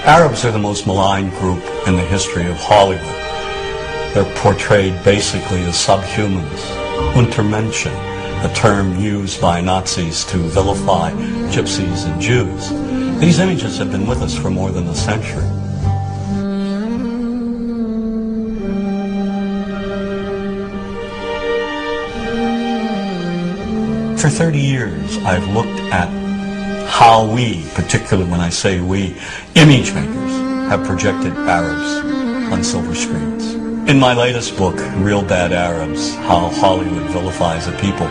Arabs are the most maligned group in the history of Hollywood. They're portrayed basically as subhumans. Untermenschen, a term used by Nazis to vilify gypsies and Jews. These images have been with us for more than a century. For 30 years, I've looked at how we, particularly when I say we, image makers, have projected Arabs on silver screens. In my latest book, Real Bad Arabs, How Hollywood Vilifies a People,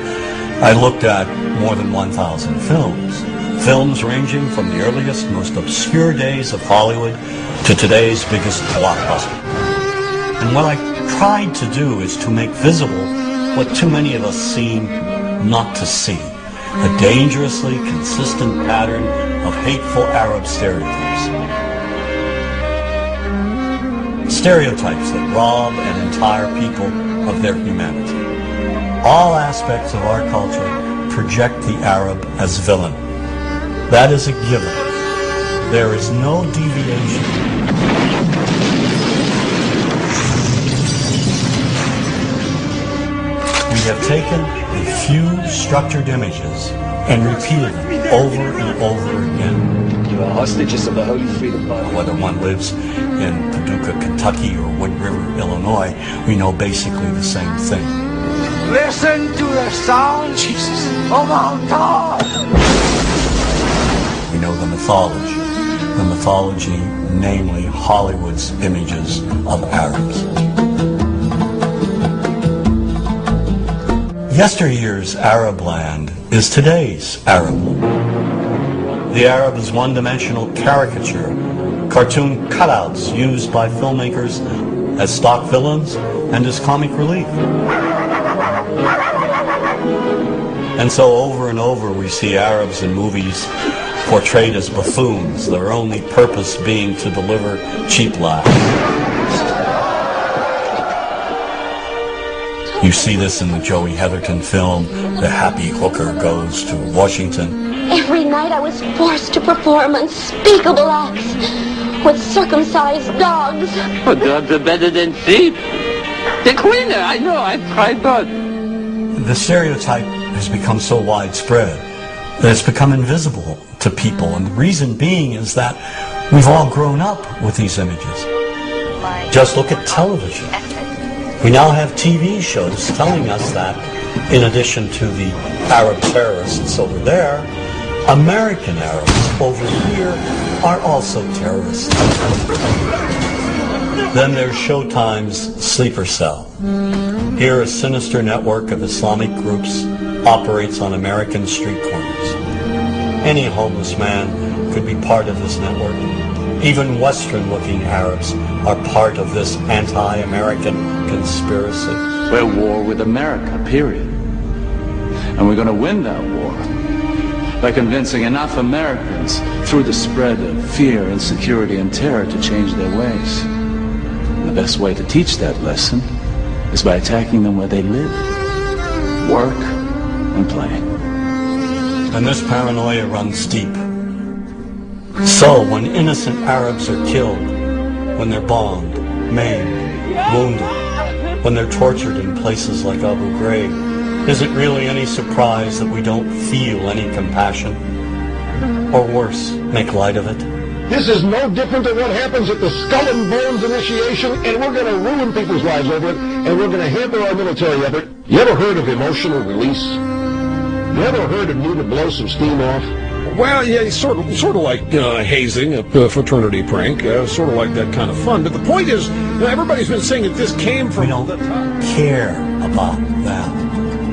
I looked at more than 1,000 films. Films ranging from the earliest, most obscure days of Hollywood to today's biggest blockbuster. And what I tried to do is to make visible what too many of us seem not to see. A dangerously consistent pattern of hateful Arab stereotypes. Stereotypes that rob an entire people of their humanity. All aspects of our culture project the Arab as villain. That is a given. There is no deviation. We have taken a few structured images and repeated them over and over again. You are hostages of the Holy Freedom Bible. Whether one lives in Paducah, Kentucky or Wood River, Illinois, we know basically the same thing. Listen to the sound of our God. We know the mythology. The mythology, namely Hollywood's images of Arabs. Yesteryear's Arab land is today's Arab land. The Arab is one-dimensional caricature, cartoon cutouts used by filmmakers as stock villains and as comic relief. And so over and over we see Arabs in movies portrayed as buffoons, their only purpose being to deliver cheap laughs. You see this in the Joey Heatherton film, The Happy Hooker Goes to Washington. Every night I was forced to perform unspeakable acts with circumcised dogs. Oh, dogs are better than sheep. They're cleaner, I know, I've tried both. The stereotype has become so widespread that it's become invisible to people. And the reason being is that we've all grown up with these images. Just look at television. We now have TV shows telling us that, in addition to the Arab terrorists over there, American Arabs over here are also terrorists. Then there's Showtime's Sleeper Cell. Here a sinister network of Islamic groups operates on American street corners. Any homeless man could be part of this network. Even Western-looking Arabs are part of this anti-American conspiracy. We're at war with America, period. And we're going to win that war by convincing enough Americans through the spread of fear, insecurity, and terror to change their ways. And the best way to teach that lesson is by attacking them where they live, work, and play. And this paranoia runs deep. So when innocent Arabs are killed, when they're bombed, maimed, wounded, when they're tortured in places like Abu Ghraib, is it really any surprise that we don't feel any compassion? Or worse, make light of it? This is no different than what happens at the Skull and Bones initiation, and we're going to ruin people's lives over it, and we're going to hamper our military effort. You ever heard of emotional release? You ever heard of need to blow some steam off? Well, yeah, sort of like hazing, a fraternity prank, sort of like that kind of fun. But the point is, everybody's been saying that this came from... We don't care about that.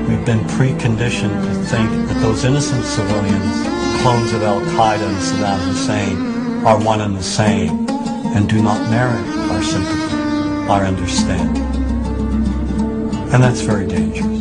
We've been preconditioned to think that those innocent civilians, clones of Al-Qaeda and Saddam Hussein, are one and the same and do not merit our sympathy, our understanding. And that's very dangerous.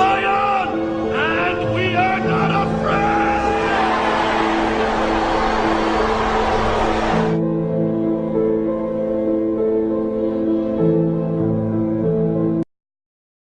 Zion!